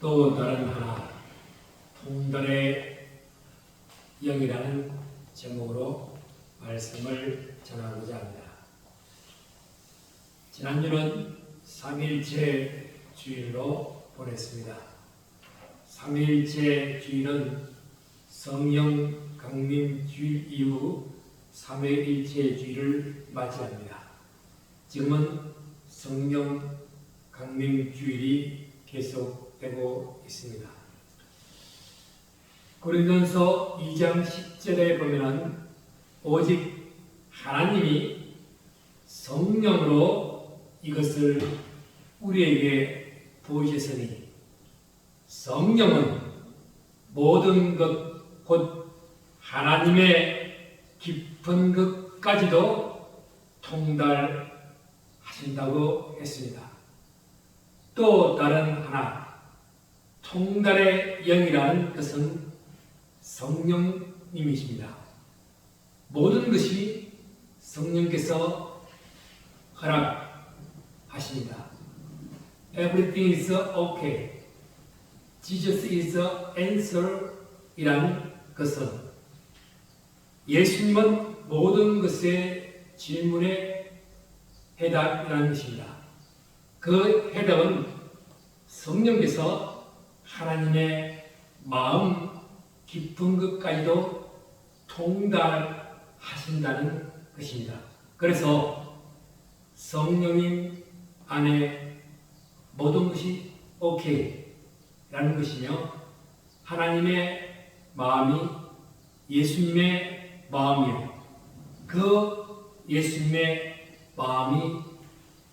또 다른 하나, 통달의 영이라는 제목으로 말씀을 전하고자 합니다. 지난주는 삼위일체 주일로 보냈습니다. 삼위일체 주일은 성령 강림 주일 이후 삼위일체 주일을 맞이합니다. 지금은 성령 강림 주일이 계속되고 있습니다. 고린도전서 2장 10절에 보면은 오직 하나님이 성령으로 이것을 우리에게 보이셨으니 성령은 모든 것 곧 하나님의 깊은 것까지도 통달하신다고 했습니다. 또 다른 하나, 통달의 영이라는 것은 성령님이십니다. 모든 것이 성령께서 허락하십니다. Everything is okay. Jesus is the answer 이라는 것은 예수님은 모든 것의 질문의 해답이라는 것입니다. 그 해답은 성령께서 하나님의 마음 깊은 것까지도 통달하신다는 것입니다. 그래서 성령님 안에 모든 것이 오케이 라는 것이며 하나님의 마음이 예수님의 마음이요. 그 예수님의 마음이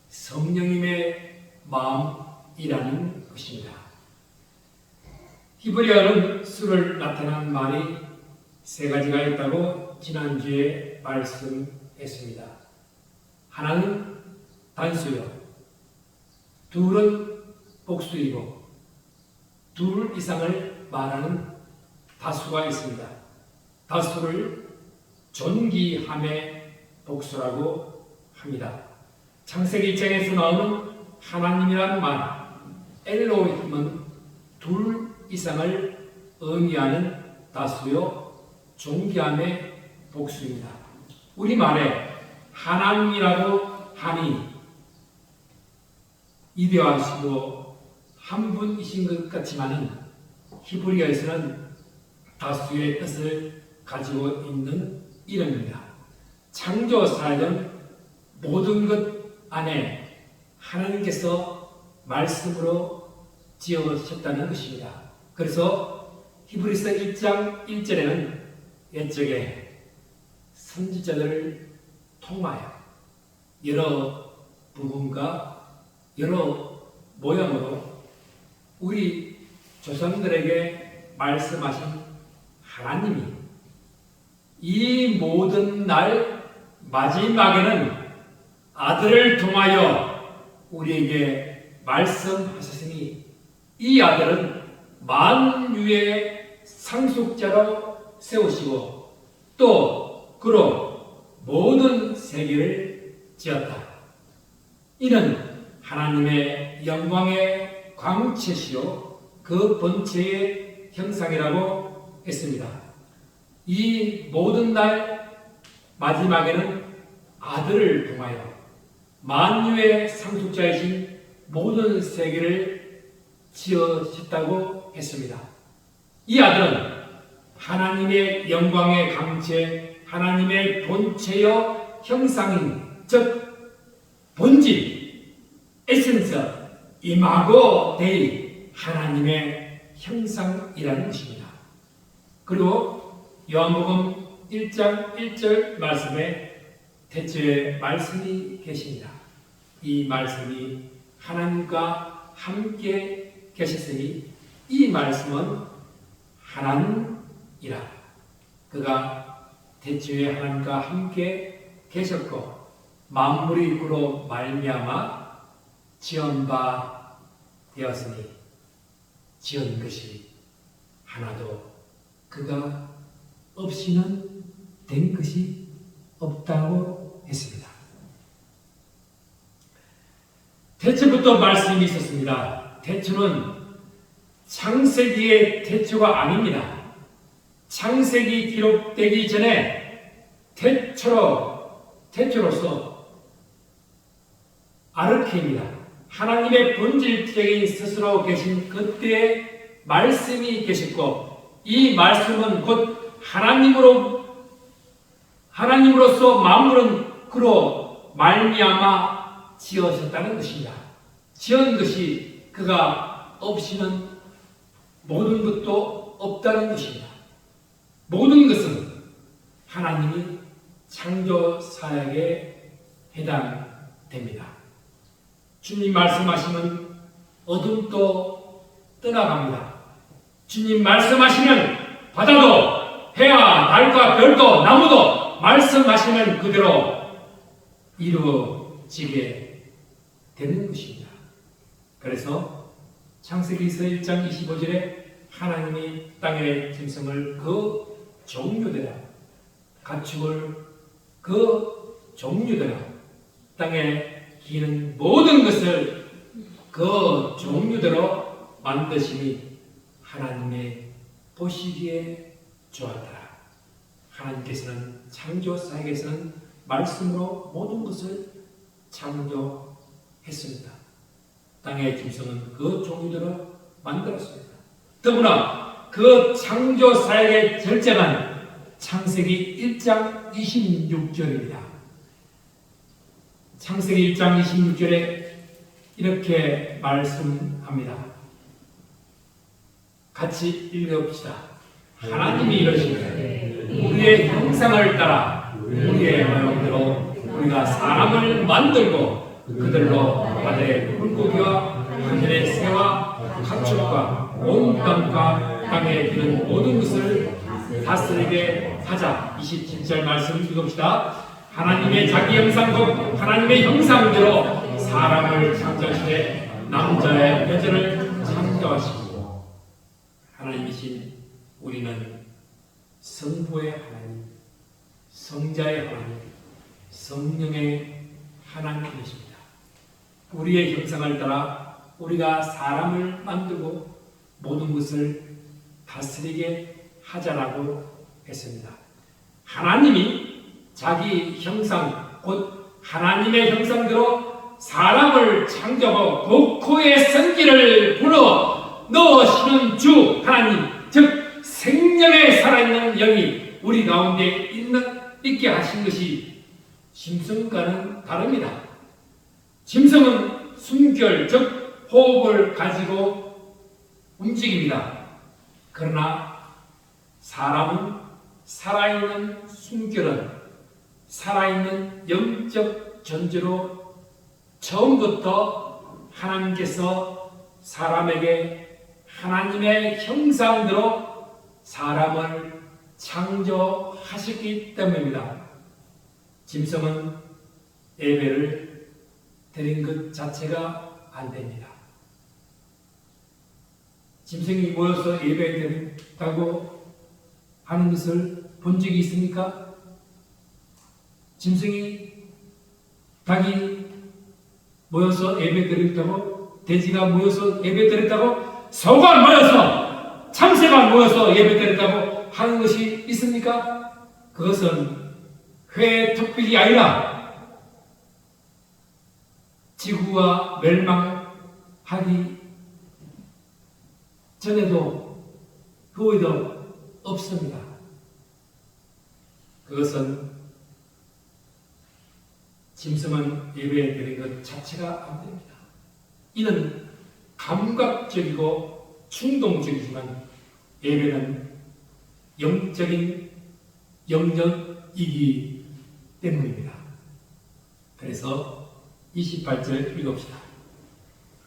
성령님의 마음이라는 것입니다. 히브리어는 수를 나타낸 말이 세 가지가 있다고 지난주에 말씀했습니다. 하나는 단수요. 둘은 복수이고 둘 이상을 말하는 다수가 있습니다. 다수를 존귀함의 복수라고 합니다. 창세기 1장에서 나오는 하나님이라는 말, 엘로힘은 둘 이상을 의미하는 다수요, 존귀함의 복수입니다. 우리말에 하나님이라고 하니 이대하시고 한 분이신 것 같지만은 히브리어에서는 다수의 뜻을 가지고 있는 이름입니다. 창조사는 모든 것 안에 하나님께서 말씀으로 지어셨다는 것입니다. 그래서 히브리서 1장 1절에는 옛적에 선지자들을 통하여 여러 부분과 여러 모양으로 우리 조상들에게 말씀하신 하나님이 이 모든 날 마지막에는 아들을 통하여 우리에게 말씀하셨으니 이 아들은 만유의 상속자로 세우시고 또 그로 모든 세계를 지었다. 이는 하나님의 영광의 광채시요 그 본체의 형상이라고 했습니다. 이 모든 날 마지막에는 아들을 통하여 만유의 상속자이신 모든 세계를 지으셨다고 했습니다. 이 아들은 하나님의 영광의 광채, 하나님의 본체여 형상인 즉 본질, 에센스, 이마고 데이 하나님의 형상이라는 것입니다. 그리고 요한복음 1장 1절 말씀에 대체의 말씀이 계십니다. 이 말씀이 하나님과 함께 계셨으니 이 말씀은 하나님이라. 그가 대체의 하나님과 함께 계셨고 만물이 그로 말미암아 지은 바 되었으니 지은 것이 하나도 그가 없이는 된 것이 없다고 했습니다. 태초부터 말씀이 있었습니다. 태초는 창세기의 태초가 아닙니다. 창세기 기록되기 전에 태초로서 아르케입니다. 하나님의 본질적인 스스로 계신 그때의 말씀이 계셨고, 이 말씀은 곧 하나님으로서 만물은 그로 말미암아 지어졌다는 것입니다. 지은 것이 그가 없이는 모든 것도 없다는 것입니다. 모든 것은 하나님이 창조 사역에 해당됩니다. 주님 말씀하시면 어둠도 떠나갑니다. 주님 말씀하시면 바다도 해와 달과 별도 나무도 말씀하시면 그대로 이루어지게 되는 것입니다. 그래서 창세기서 1장 25절에 하나님이 땅의 짐승을 그 종류대로, 가축을 그 종류대로, 땅에 기는 모든 것을 그 종류대로 만드시니 하나님의 보시기에 좋았더라. 하나님께서는 창조 사역에서는 말씀으로 모든 것을 창조했습니다. 땅의 짐승은 그 종류대로 만들었습니다. 더구나 그 창조 사역의 절정은 창세기 1장 26절입니다. 창세기 1장 26절에 이렇게 말씀합니다. 같이 읽어봅시다. 하나님이 이러시되 우리의 형상을 따라 우리의 모형대로 우리가 사람을 만들고 그들로 바다의 물고기와 하늘의 새와 가축과 온 땅과 땅에 기는 모든 것을 다스리게 하자. 27절 말씀 읽읍시다. 하나님의 자기 형상 곧 하나님의 형상대로 사람을 창조하시되 남자의 여자를 창조하시고, 하나님이신 우리는 성부의 하나님, 성자의 하나님, 성령의 하나님이십니다. 우리의 형상을 따라 우리가 사람을 만들고 모든 것을 다스리게 하자라고 했습니다. 하나님이 자기 형상, 곧 하나님의 형상대로 사람을 창조하고 독호의 생기를 불어 넣으시는 주 하나님, 즉 생명에 살아있는 영이 우리 가운데 있게 하신 것이 짐승과는 다릅니다. 짐승은 숨결, 즉 호흡을 가지고 움직입니다. 그러나 사람은 살아있는 숨결은 살아있는 영적 존재로 처음부터 하나님께서 사람에게 하나님의 형상대로 사람을 창조하셨기 때문입니다. 짐승은 예배를 드린 것 자체가 안 됩니다. 짐승이 모여서 예배 드린다고 하는 것을 본 적이 있습니까? 짐승이 닭이 모여서 예배 드렸다고, 돼지가 모여서 예배 드렸다고, 소가 모여서, 참새가 모여서 예배 드렸다고 하는 것이 있습니까? 그것은 회의 특별이 아니라 지구가 멸망하기 전에도 후에도 없습니다. 그것은 짐승은 예배 드린 것 자체가 안 됩니다. 이는 감각적이고 충동적이지만 예배는 영적인 영역이기 때문입니다. 그래서 28절 읽읍시다.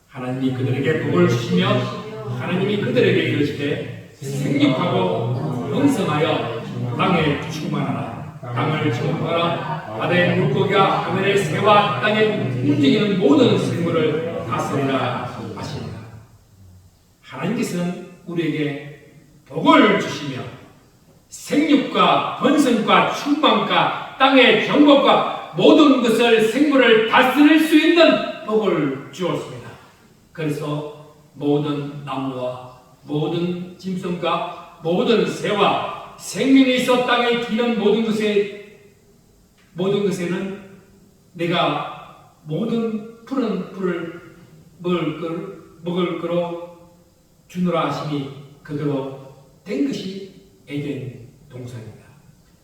하나님이 그들에게 복을 주시며 하나님이 그들에게 이르시되 생육하고 번성하여 땅에 충만하라. 땅을 정복하라. 바다의 물고기와 하늘의 새와 땅에 움직이는 모든 생물을 다스리라 하십니다. 하나님께서는 우리에게 복을 주시며 생육과 번성과 충만과 땅의 정복과 모든 것을 생물을 다스릴 수 있는 복을 주었습니다. 그래서 모든 나무와 모든 짐승과 모든 새와 생명이 있어 땅에 기는 모든 것에는 내가 모든 푸른 풀을 먹을 거로 주노라 하시니 그대로 된 것이 에덴 동산입니다.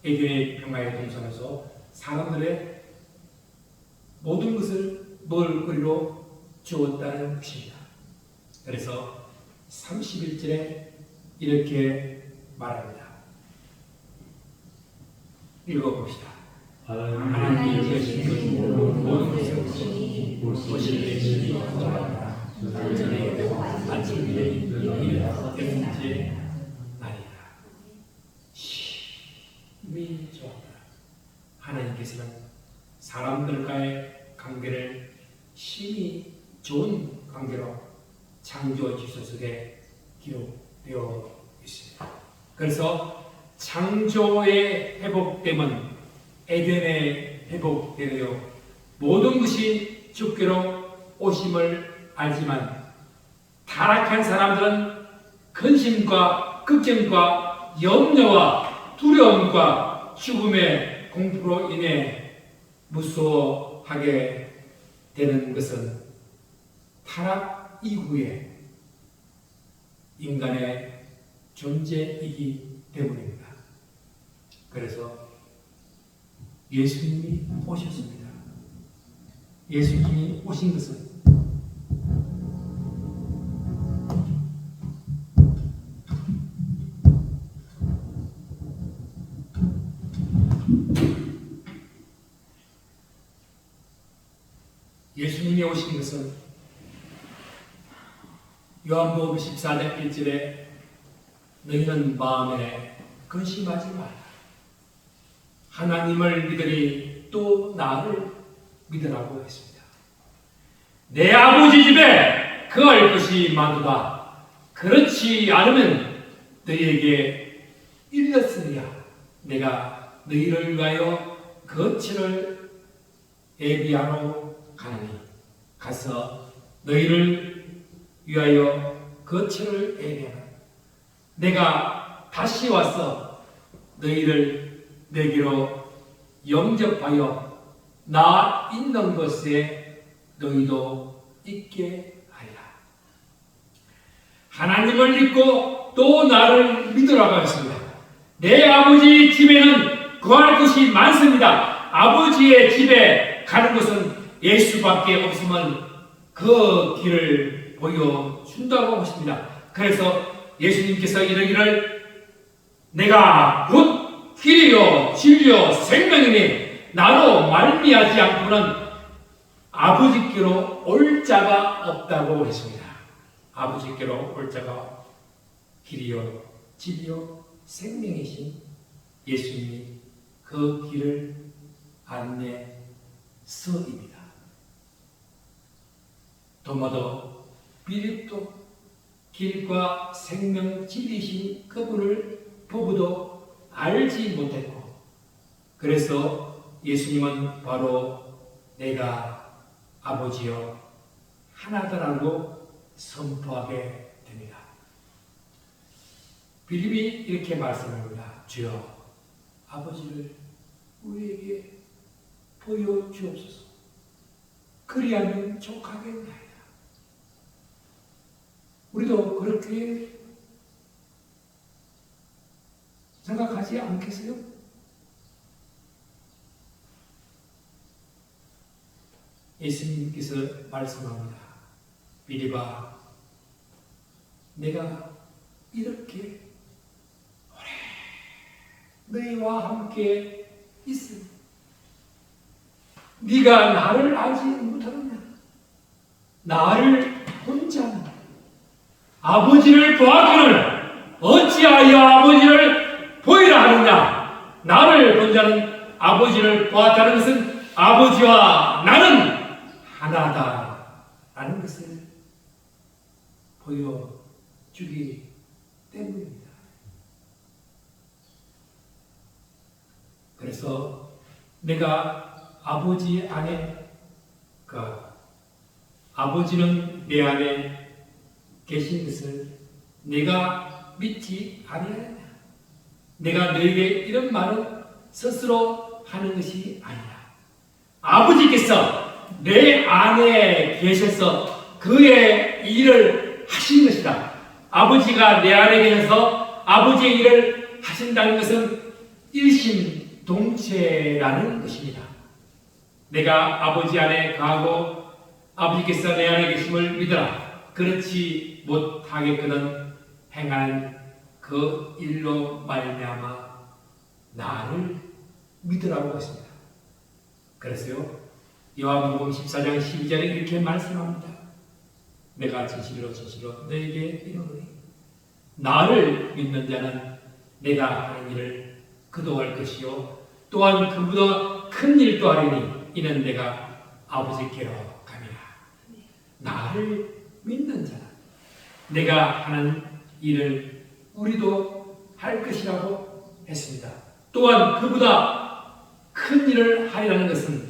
에덴의 평화의 동산에서 사람들의 모든 것을 먹을 거리로 주었다는 것입니다. 그래서 31절에 이렇게 말합니다. 읽어봅시다. 하나님이 계신 모든 것을 보시는 계시니 전에 아침에 일어났는지 날이다. 심히 좋았다. 하나님께서는 사람들과의 관계를 심히 좋은 관계로 창조 질서 속에 기록되어 있습니다. 그래서 창조의 회복됨은 에덴의 회복되며 모든 것이 주께로 오심을 알지만 타락한 사람들은 근심과 걱정과 염려와 두려움과 죽음의 공포로 인해 무서워하게 되는 것은 타락 이후에 인간의 존재이기 때문입니다. 그래서 예수님이 오셨습니다. 예수님이 오신 것은 요한복음 14장 1절에 너희는 마음에 근심하지 마라. 하나님을 믿으니 또 나를 믿으라고 했습니다. 내 아버지 집에 거할 것이 많도다. 그렇지 않으면 너희에게 일렀으리야. 내가 너희를 위하여 거처를 예비하러 가노니 가서 너희를 위하여 거처를 예비하라. 내가 다시 와서 너희를 내게로 영접하여 나 있는 곳에 너희도 있게 하리라. 하나님을 믿고 또 나를 믿으라고 하였습니다. 내 아버지 집에는 거할 곳이 많습니다. 아버지의 집에 가는 곳은 예수밖에 없으면 그 길을 보여준다고 하십니다. 그래서 예수님께서 이르기를 내가 곧 길이요 진리요 생명이니 나로 말미하지 않고는 아버지께로 올 자가 없다고 했습니다. 아버지께로 올 자가 길이요 진리요 생명이신 예수님이 그 길을 안내서입니다. 도마도 빌립도 길과 생명 진리신 그분을 보고도 알지 못했고, 그래서 예수님은 바로 내가 아버지여 하나다라고 선포하게 됩니다. 빌립이 이렇게 말씀합니다. 주여 아버지를 우리에게 보여주옵소서. 그리하면 족하겠나이다. 우리도 그렇게 생각하지 않겠어요? 예수님께서 말씀합니다. 빌립아, 내가 이렇게 오래 너희와 함께 있으니 네가 나를 알지 못하느냐? 나를 혼자는 아버지를 보았거늘 어찌하여 아버지를 보이라 하느냐? 나를 본 자는 아버지를 보았다는 것은 아버지와 나는 하나다 라는 것을 보여주기 때문입니다. 그래서 내가 아버지 안에, 아버지는 내 안에 계신 것을 내가 믿지 아니하느냐. 내가 너에게 이런 말은 스스로 하는 것이 아니라 아버지께서 내 안에 계셔서 그의 일을 하신 것이다. 아버지가 내 안에 계셔서 아버지의 일을 하신다는 것은 일심동체라는 것입니다. 내가 아버지 안에 거하고 아버지께서 내 안에 계심을 믿어라. 그렇지 못하겠거든 행하는 그 일로 말미암아 나를 믿으라고 했습니다. 그래서요, 요한복음 14장 12절에 이렇게 말씀합니다. 내가 진실로 너에게 이르노니 나를 믿는 자는 내가 하는 일을 그도 할 것이요 또한 그보다 큰 일도 하리니 이는 내가 아버지께로 가미라. 나를 믿는 자는 내가 하는 일을 우리도 할 것이라고 했습니다. 또한 그보다 큰 일을 하리라는 것은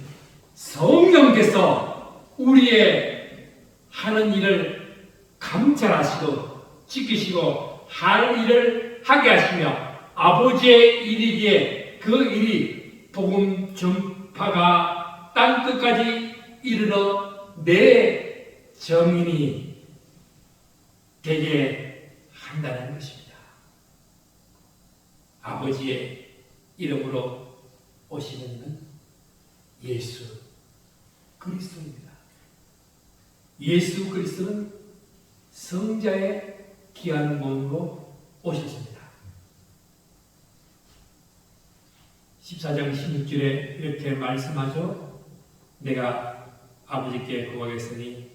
성령께서 우리의 하는 일을 감찰하시고 지키시고 할 일을 하게 하시며 아버지의 일이기에 그 일이 복음 전파가 땅끝까지 이르러 내 정인이 되게 한다는 것입니다. 아버지의 이름으로 오시는 이는 예수 그리스도입니다. 예수 그리스도는 성자의 귀한 몸으로 오셨습니다. 14장 16절에 이렇게 말씀하죠. 내가 아버지께 고하겠으니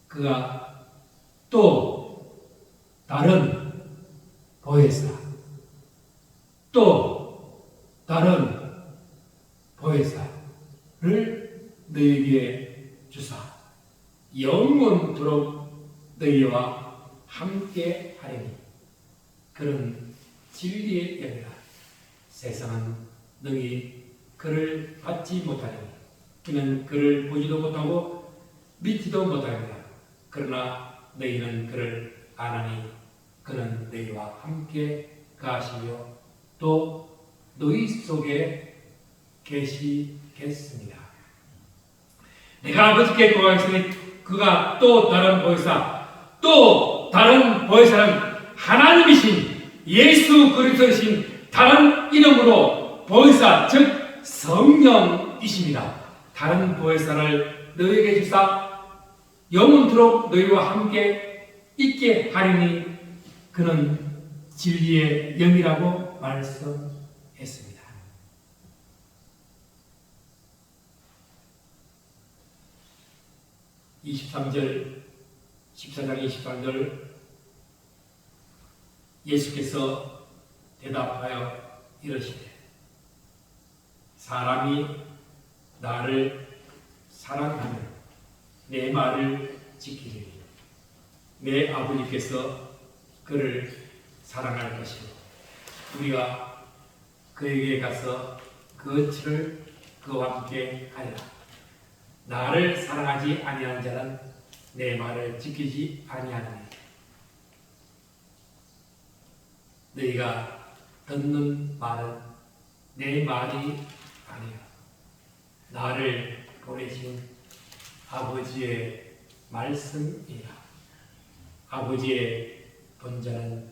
그가 또 다른 보혜사 또 다른 보혜사를 너희에게 주사 영원토록 너희와 함께 하리니 그런 진리의 영이라. 세상은 너희 그를 받지 못하리니 그는 그를 보지도 못하고 믿지도 못하리라. 그러나 너희는 그를 아나니 그는 너희와 함께 가시며 또 너희 속에 계시겠습니다. 내가 아버지께 고하겠으니 그가 또 다른 보혜사 또 다른 보혜사는 하나님이신 예수 그리스도이신 다른 이름으로 보혜사 즉 성령이십니다. 다른 보혜사를 너희에게 주사 영원토록 너희와 함께 있게 하리니 그는 진리의 영이라고 말씀했습니다. 23절 14장 23절 예수께서 대답하여 이르시되 사람이 나를 사랑하면 내 말을 지키리니 내 아버지께서 그를 사랑할 것이요 우리가 그에게 가서 그 처를 그와 함께 하리라. 나를 사랑하지 아니하는 자는 내 말을 지키지 아니하느니 너희가 듣는 말은 내 말이 아니라 나를 보내신 아버지의 말씀이라. 아버지의 본자는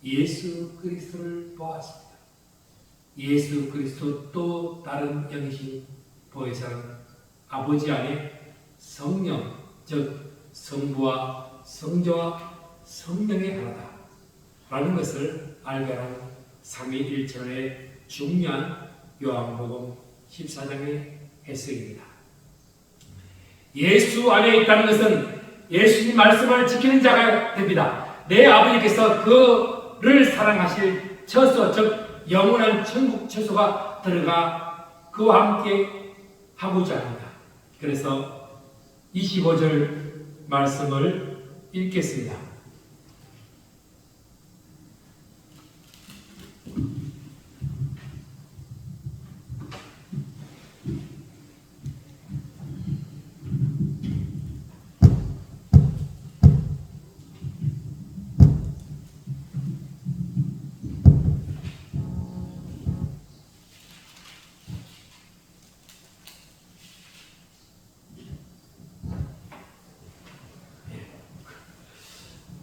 예수 그리스도를 보았습니다. 예수 그리스도 또 다른 영이신 보혜사는 아버지 안에 성령 즉 성부와 성자와 성령의 하나다 라는 것을 알게 하는 삼위일체의 중요한 요한복음 14장의 해석입니다. 예수 안에 있다는 것은 예수님 말씀을 지키는 자가 됩니다. 내 아버지께서 그를 사랑하실 처소 즉 영원한 천국 처소가 들어가 그와 함께 하고자 합니다. 그래서 25절 말씀을 읽겠습니다.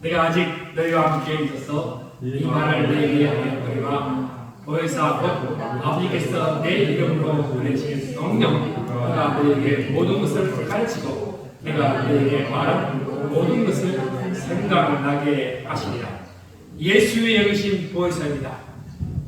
내가 아직 너희와 함께 있어서 이 말을 너희에게 하였거니와 보혜사 곧 아버지께서 내 이름으로 보내신 성령 그가 너희에게 모든 것을 가르치고 내가 너희에게 말한 모든 것을 생각나게 하시리라. 예수의 영이신 보혜사입니다.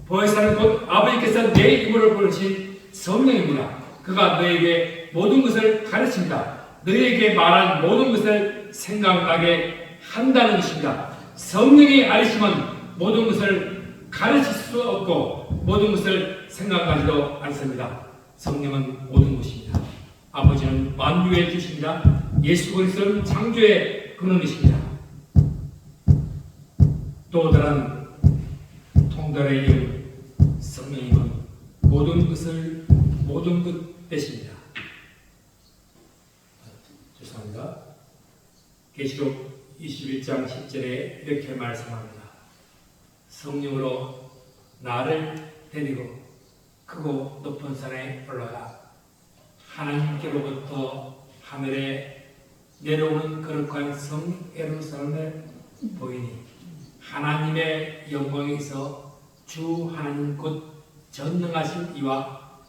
보혜사는 곧 아버지께서 내 이름으로 보내신 성령입니다. 그가 너희에게 모든 것을 가르칩니다. 너희에게 말한 모든 것을 생각나게 한다는 것입니다. 성령이 아니시면 모든 것을 가르칠 수 없고 모든 것을 생각하지도 않습니다. 성령은 모든 것입니다. 아버지는 만유의 주십니다. 예수 그리스도는 창조의 근원이십니다. 또 다른 통달의 영 성령님은 모든 것 되십니다. 죄송합니다. 계시록 21장 10절에 이렇게 말씀합니다. 성령으로 나를 데리고 크고 높은 산에 올라가 하나님께로부터 하늘에 내려오는 거룩한 성 예루살렘을 보이니 하나님의 영광에서 주 하나님 곧 전능하신 이와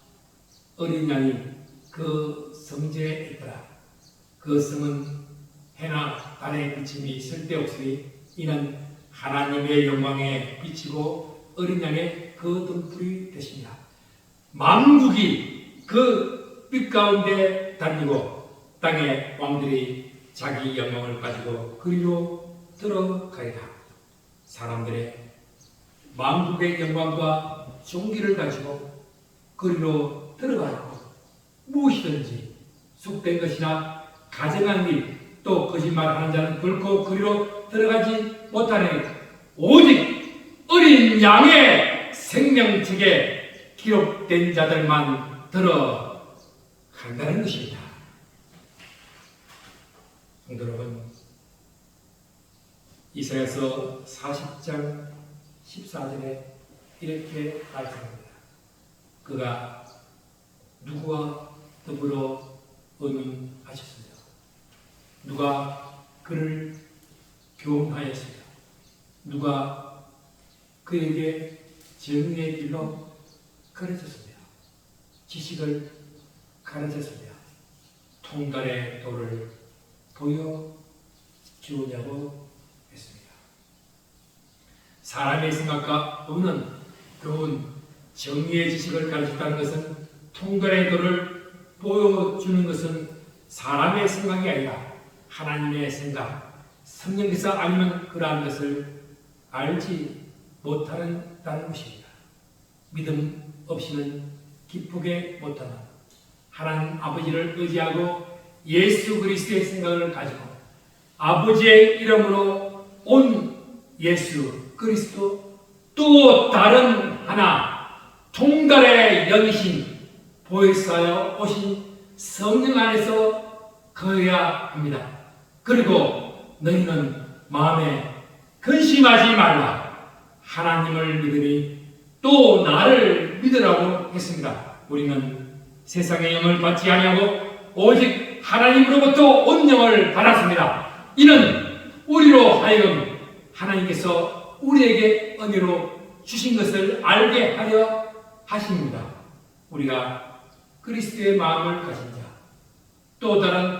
어린 양이 그 성제에 있더라. 그 성은 해나 달의 비침이 쓸데없으니 이는 하나님의 영광에 비치고 어린 양의 그 등불이 되십니다. 만국이 그 빛 가운데 달리고 땅의 왕들이 자기 영광을 가지고 그리로 들어가리라. 사람들의 만국의 영광과 존귀를 가지고 그리로 들어가고 무엇이든지 속된 것이나 가증한 일 또 거짓말하는 자는 결코 그리로 들어가지 못하니 오직 어린 양의 생명책에 기록된 자들만 들어간다는 것입니다. 성도 여러분, 이사야서 40장 14절에 이렇게 말씀합니다. 그가 누구와 더불어 의논하셨으며 누가 그를 교훈하였으며 누가 그에게 정의의 길로 가르쳤으며 지식을 가르쳤으며 통달의 도를 보여주냐고 했습니다. 사람의 생각과 없는 교훈, 정의의 지식을 가르쳤다는 것은 통달의 도를 보여주는 것은 사람의 생각이 아니라 하나님의 생각, 성령께서 아니면 그러한 것을 알지 못하는다는 것입니다. 믿음 없이는 기쁘게 못하는 하나님 아버지를 의지하고 예수 그리스도의 생각을 가지고 아버지의 이름으로 온 예수 그리스도 또 다른 하나 통달의 영이신 보혜사여 오신 성령 안에서 거해야 합니다. 그리고 너희는 마음에 근심하지 말라. 하나님을 믿으니 또 나를 믿으라고 했습니다. 우리는 세상의 영을 받지 아니하고 오직 하나님으로부터 온 영을 받았습니다. 이는 우리로 하여금 하나님께서 우리에게 은혜로 주신 것을 알게 하려 하십니다. 우리가 그리스도의 마음을 가진 자, 또 다른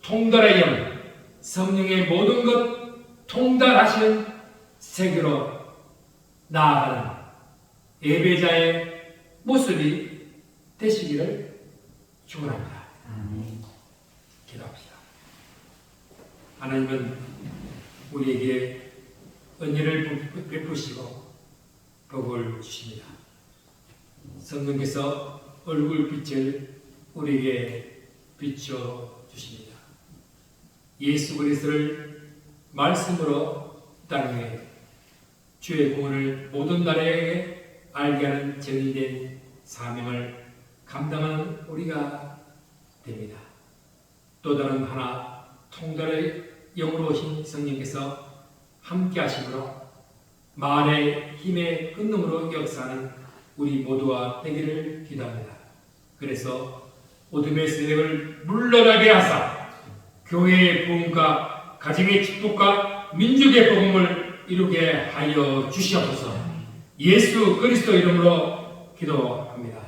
통달의 영, 성령의 모든 것 통달하시는 세계로 나아가는 예배자의 모습이 되시기를 축원합니다. 기도합시다. 하나님은 우리에게 은혜를 베푸시고 복을 주십니다. 성령께서 얼굴빛을 우리에게 비춰 주십니다. 예수 그리스도를 말씀으로 땅에 주의 구원을 모든 나라에게 알게 하는 정의된 사명을 감당하는 우리가 됩니다. 또 다른 하나 통달의 영으로 오신 성령께서 함께 하심으로 말의 힘의 근능으로 역사하는 우리 모두와 되기를 기도합니다. 그래서 어둠의 세력을 물러나게 하사 교회의 부흥과 가정의 축복과 민족의 복음을 이루게 하여 주시옵소서. 예수 그리스도 이름으로 기도합니다.